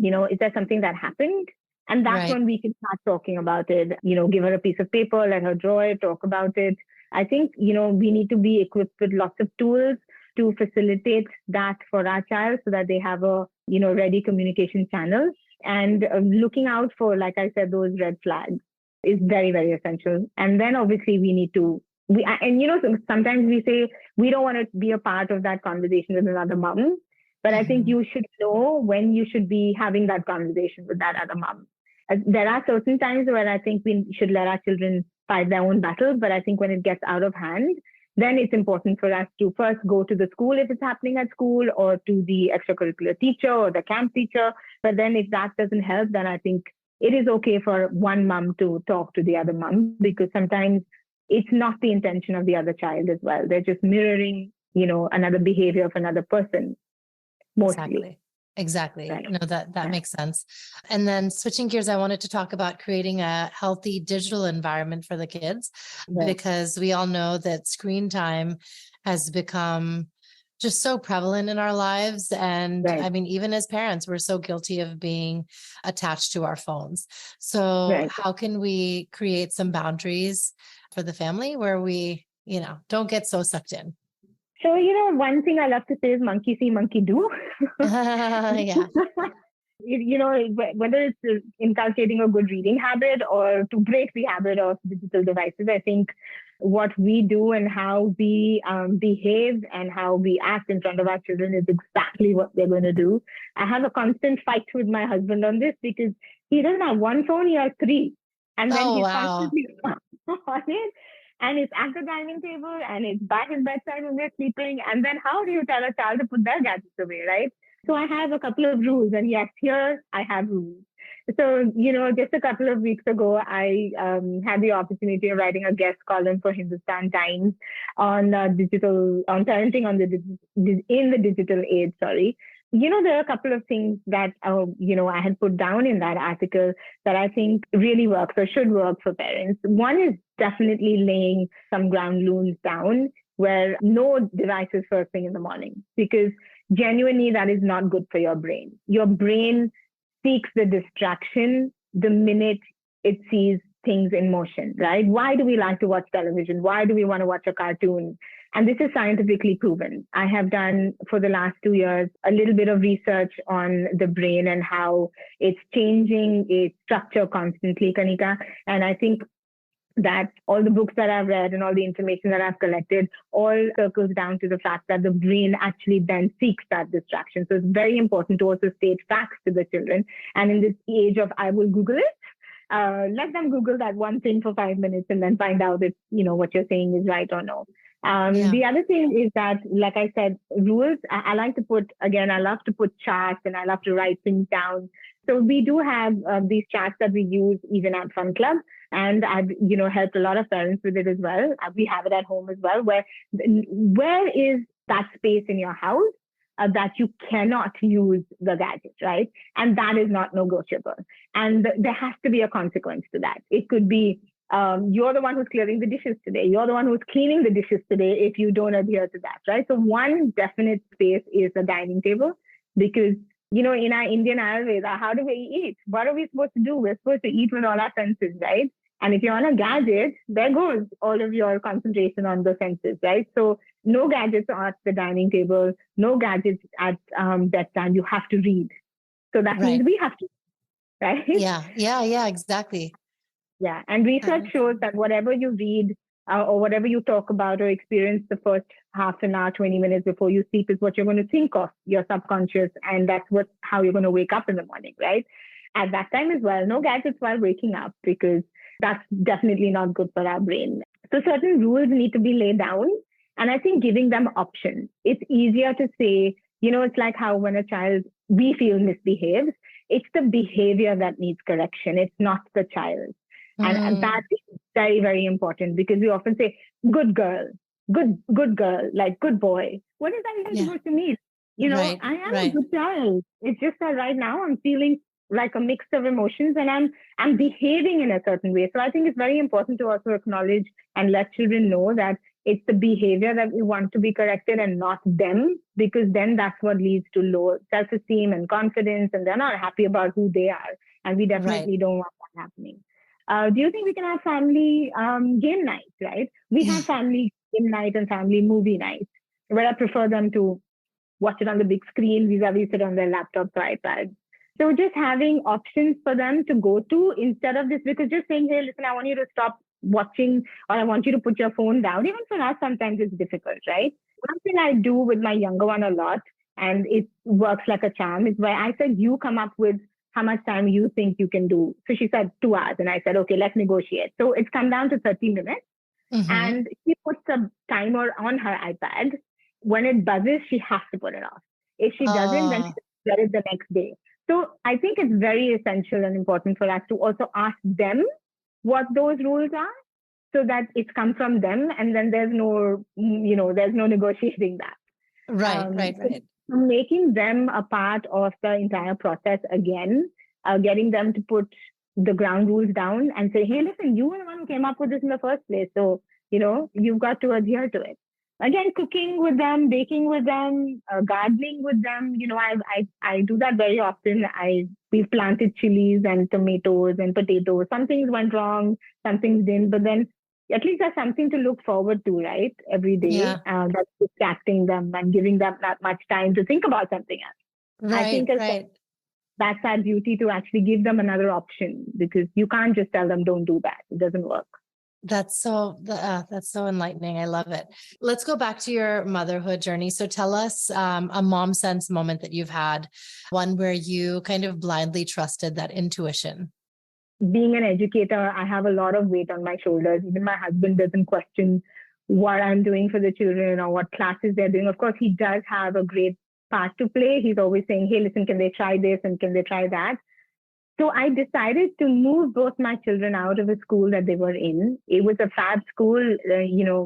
Is there something that happened? And that's when we can start talking about it, give her a piece of paper, let her draw it, talk about it. I think, we need to be equipped with lots of tools to facilitate that for our child so that they have a, ready communication channel. And looking out for, like I said, those red flags is very, very essential. And then obviously we need to, sometimes we say we don't want to be a part of that conversation with another mom. But I think you should know when you should be having that conversation with that other mom. There are certain times where I think we should let our children fight their own battles. But I think when it gets out of hand, then it's important for us to first go to the school if it's happening at school, or to the extracurricular teacher or the camp teacher. But then if that doesn't help, then I think it is okay for one mom to talk to the other mom, because sometimes it's not the intention of the other child as well. They're just mirroring, another behavior of another person. Mostly. Exactly. Right. No, that makes sense. And then switching gears, I wanted to talk about creating a healthy digital environment for the kids, because we all know that screen time has become just so prevalent in our lives. And I mean, even as parents, we're so guilty of being attached to our phones. So how can we create some boundaries for the family where we, don't get so sucked in? So, one thing I love to say is monkey see, monkey do. Yeah. Whether it's inculcating a good reading habit or to break the habit of digital devices, I think what we do and how we behave and how we act in front of our children is exactly what they're going to do. I have a constant fight with my husband on this because he doesn't have one phone, he has 3. And then he's constantly on it. And it's at the dining table and it's by his bedside when they're sleeping. And then how do you tell a child to put their gadgets away, right? So I have a couple of rules, and yes, here I have rules. So, just a couple of weeks ago, I had the opportunity of writing a guest column for Hindustan Times on parenting in the digital age, there are a couple of things that, I had put down in that article that I think really works or should work for parents. One is definitely laying some ground rules down where no devices first thing in the morning, because genuinely that is not good for your brain. Your brain seeks the distraction the minute it sees things in motion, right? Why do we like to watch television? Why do we want to watch a cartoon? And this is scientifically proven. I have done for the last 2 years a little bit of research on the brain and how it's changing its structure constantly, Kanika. And I think that all the books that I've read and all the information that I've collected all circles down to the fact that the brain actually then seeks that distraction. So it's very important to also state facts to the children. And in this age of I will Google it, let them Google that one thing for 5 minutes and then find out if, what you're saying is right or no. The other thing is that, like I said, rules, I like to put, again, I love to put charts and I love to write things down. So we do have these charts that we use even at Fun Club. And I've, helped a lot of parents with it as well. We have it at home as well, where is that space in your house that you cannot use the gadget, right? And that is not negotiable. And there has to be a consequence to that. It could be, you're the one who's clearing the dishes today. You're the one who's cleaning the dishes today if you don't adhere to that, right? So one definite space is the dining table, because, in our Indian Ayurveda, how do we eat? What are we supposed to do? We're supposed to eat with all our senses, right? And if you're on a gadget, there goes all of your concentration on the senses, right? So no gadgets at the dining table, no gadgets at bedtime. You have to read. So that means we have to, right? Yeah, exactly. Yeah. And research shows that whatever you read or whatever you talk about or experience the first half an hour, 20 minutes before you sleep is what you're going to think of, your subconscious. And that's how you're going to wake up in the morning, right? At that time as well, no gadgets while waking up, because that's definitely not good for our brain. So certain rules need to be laid down. And I think giving them options. It's easier to say, it's like how when a child, we feel, misbehaves, it's the behavior that needs correction. It's not the child. And that is very, very important, because we often say, good girl, good girl, like good boy. What is that even supposed to mean? I am a good child. It's just that right now I'm feeling like a mix of emotions and I'm behaving in a certain way. So I think it's very important to also acknowledge and let children know that it's the behavior that we want to be corrected and not them, because then that's what leads to low self-esteem and confidence, and they're not happy about who they are. And we definitely don't want that happening. Do you think we can have family game nights, right? We have family game night and family movie nights, where I prefer them to watch it on the big screen vis-a-vis sit on their laptops or iPads. So just having options for them to go to instead of this, because just saying, hey, listen, I want you to stop watching, or I want you to put your phone down. Even for us, sometimes it's difficult, right? One thing I do with my younger one a lot, and it works like a charm, is where I said, you come up with how much time you think you can do. So she said 2 hours. And I said, okay, let's negotiate. So it's come down to 30 minutes. And she puts a timer on her iPad. When it buzzes, she has to put it off. If she doesn't, then she get it the next day. So I think it's very essential and important for us to also ask them what those rules are, so that it's come from them, and then there's no negotiating that. Right. So making them a part of the entire process again, getting them to put the ground rules down and say, hey, listen, you were the one who came up with this in the first place. So, you've got to adhere to it. Again, cooking with them, baking with them, gardening with them. I do that very often. We've planted chilies and tomatoes and potatoes. Some things went wrong, some things didn't, but then at least there's something to look forward to, right? Every day. That's distracting them and giving them not much time to think about something else. I think that's our duty, to actually give them another option, because you can't just tell them don't do that. It doesn't work. That's so enlightening. I love it. Let's go back to your motherhood journey. So tell us a mom sense moment that you've had, one where you kind of blindly trusted that intuition. Being an educator, I have a lot of weight on my shoulders. Even my husband doesn't question what I'm doing for the children or what classes they're doing. Of course, he does have a great part to play. He's always saying, hey, listen, can they try this and can they try that? So I decided to move both my children out of a school that they were in. It was a fab school.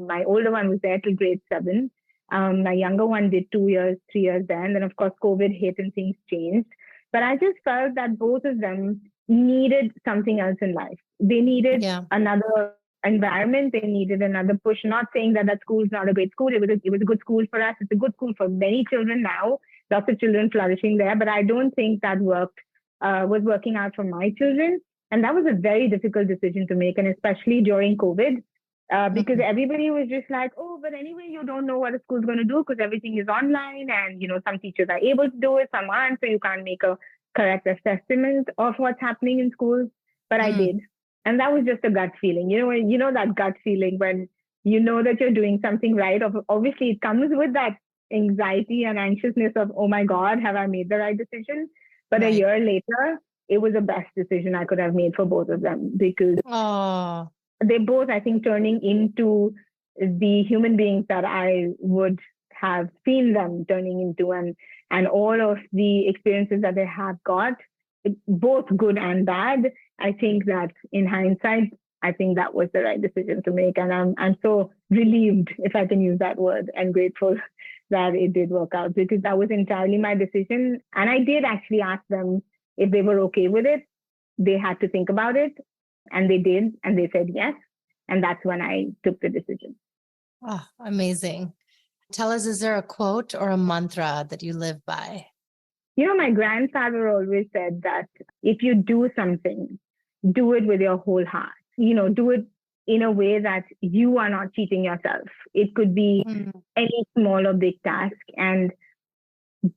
My older one was there till grade 7. My younger one did 2 years, 3 years there. And then, of course, COVID hit and things changed. But I just felt that both of them needed something else in life. They needed another environment. They needed another push. Not saying that school is not a great school. It was a good school for us. It's a good school for many children now. Lots of children flourishing there. But I don't think that was working out for my children. And that was a very difficult decision to make. And especially during COVID, because everybody was just like, oh, but anyway, you don't know what a school's going to do because everything is online. And, some teachers are able to do it, some aren't. So you can't make a correct assessment of what's happening in schools. But I did. And that was just a gut feeling. That gut feeling when you know that you're doing something right. Obviously, it comes with that anxiety and anxiousness of, oh my God, have I made the right decision? But a year later, it was the best decision I could have made for both of them, because they both, I think, turning into the human beings that I would have seen them turning into, and all of the experiences that they have got, both good and bad. I think that in hindsight, I think that was the right decision to make. And I'm so relieved, if I can use that word, and grateful that it did work out, because that was entirely my decision. And I did actually ask them if they were okay with it. They had to think about it, and they did, and they said yes. And that's when I took the decision. Oh, amazing. Tell us, is there a quote or a mantra that you live by? You know, my grandfather always said that if you do something, do it with your whole heart. You know, do it in a way that you are not cheating yourself. It could be any small or big task, and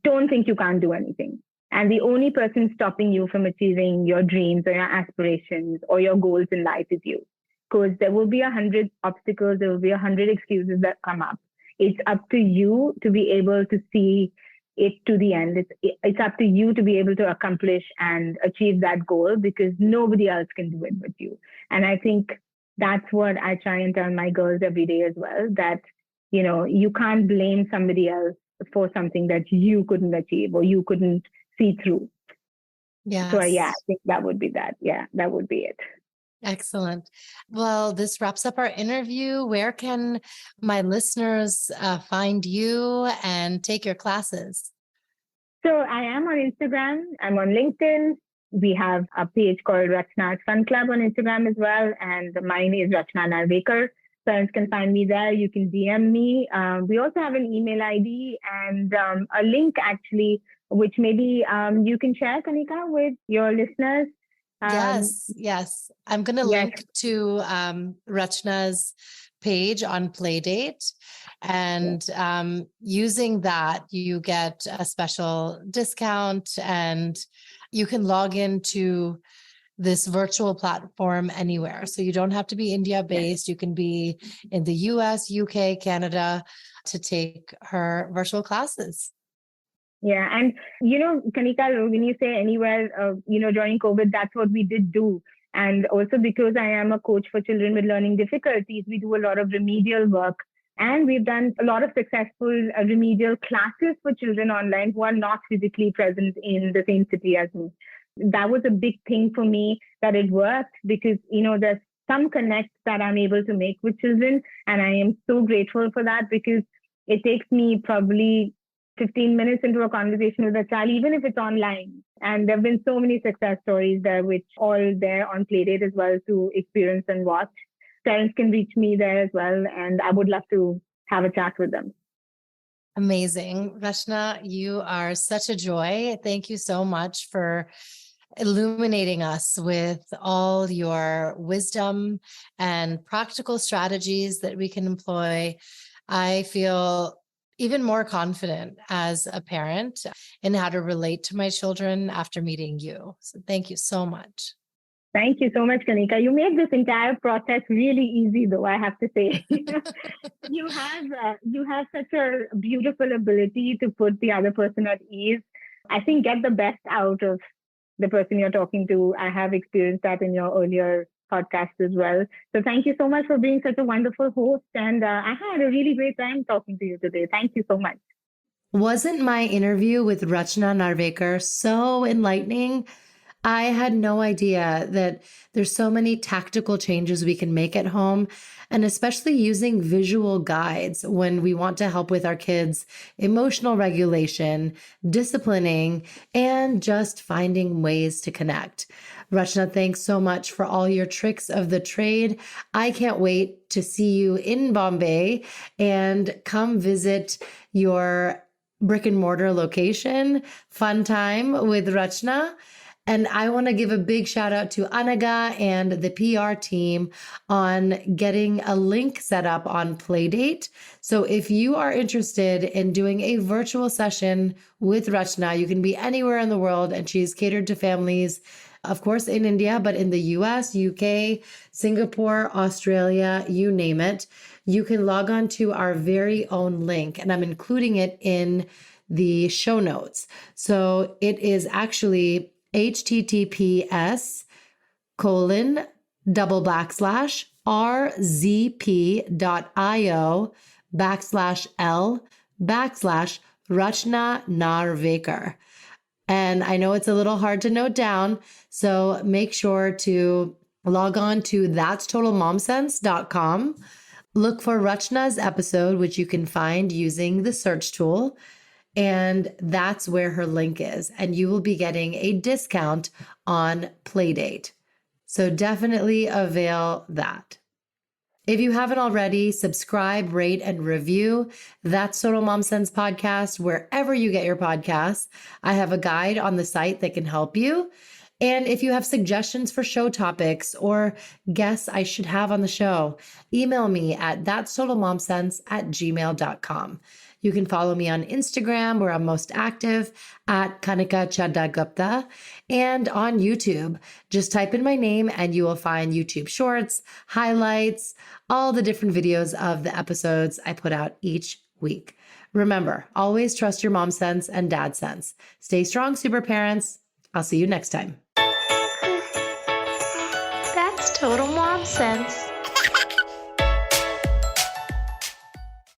don't think you can't do anything. And the only person stopping you from achieving your dreams or your aspirations or your goals in life is you. Because there will be 100 obstacles, there will be 100 excuses that come up. It's up to you to be able to see it to the end. It's up to you to be able to accomplish and achieve that goal, because nobody else can do it with you. And I think that's what I try and tell my girls every day as well, that, you know, you can't blame somebody else for something that you couldn't achieve or you couldn't see through. Yes. So yeah, I think that would be that. Yeah, that would be it. Excellent. Well, this wraps up our interview. Where can my listeners find you and take your classes? So I am on Instagram. I'm on LinkedIn. We have a page called Rachna's Fun Club on Instagram as well. And mine is Racha Narwekar. Parents can find me there. You can DM me. We also have an email ID and a link, actually, which maybe you can share, Kanika, with your listeners. Yes. I'm going to link to Rachna's page on Playdate. And using that, you get a special discount, and you can log into this virtual platform anywhere. So you don't have to be India based. You can be in the US, UK, Canada to take her virtual classes. Yeah. And, you know, Kanika, when you say anywhere, during COVID, that's what we did do. And also because I am a coach for children with learning difficulties, we do a lot of remedial work. And we've done a lot of successful remedial classes for children online who are not physically present in the same city as me. That was a big thing for me, that it worked, because, you know, there's some connect that I'm able to make with children. And I am so grateful for that, because it takes me probably 15 minutes into a conversation with a child, even if it's online. And there have been so many success stories there, which all there on Playdate as well to experience and watch. Parents can reach me there as well, and I would love to have a chat with them. Amazing. Rachna, you are such a joy. Thank you so much for illuminating us with all your wisdom and practical strategies that we can employ. I feel even more confident as a parent in how to relate to my children after meeting you. So thank you so much. Thank you so much, Kanika. You made this entire process really easy, though, I have to say. You have such a beautiful ability to put the other person at ease. I think get the best out of the person you're talking to. I have experienced that in your earlier podcast as well. So thank you so much for being such a wonderful host. And I had a really great time talking to you today. Thank you so much. Wasn't my interview with Racha Narwekar so enlightening? I had no idea that there's so many tactical changes we can make at home, and especially using visual guides when we want to help with our kids' emotional regulation, disciplining, and just finding ways to connect. Rachna, thanks so much for all your tricks of the trade. I can't wait to see you in Bombay and come visit your brick and mortar location. Fun time with Rachna. And I want to give a big shout out to Anaga and the PR team on getting a link set up on Playdate. So if you are interested in doing a virtual session with Rachna, you can be anywhere in the world, and she's catered to families, of course, in India, but in the US, UK, Singapore, Australia, you name it. You can log on to our very own link, and I'm including it in the show notes. So it is actually https:// rzp.io/L/Rachna Narwekar. And I know it's a little hard to note down, so make sure to log on to that'stotalmomsense.com. Look for Rachna's episode, which you can find using the search tool. And that's where her link is. And you will be getting a discount on Playdate. So definitely avail that. If you haven't already, subscribe, rate, and review That's Total Mom Sense podcast wherever you get your podcasts. I have a guide on the site that can help you. And if you have suggestions for show topics or guests I should have on the show, email me at thatstotalmomsense@gmail.com. You can follow me on Instagram, where I'm most active, at Kanika Chadagupta, and on YouTube. Just type in my name and you will find YouTube shorts, highlights, all the different videos of the episodes I put out each week. Remember, always trust your mom sense and dad sense. Stay strong, super parents. I'll see you next time. That's total mom sense.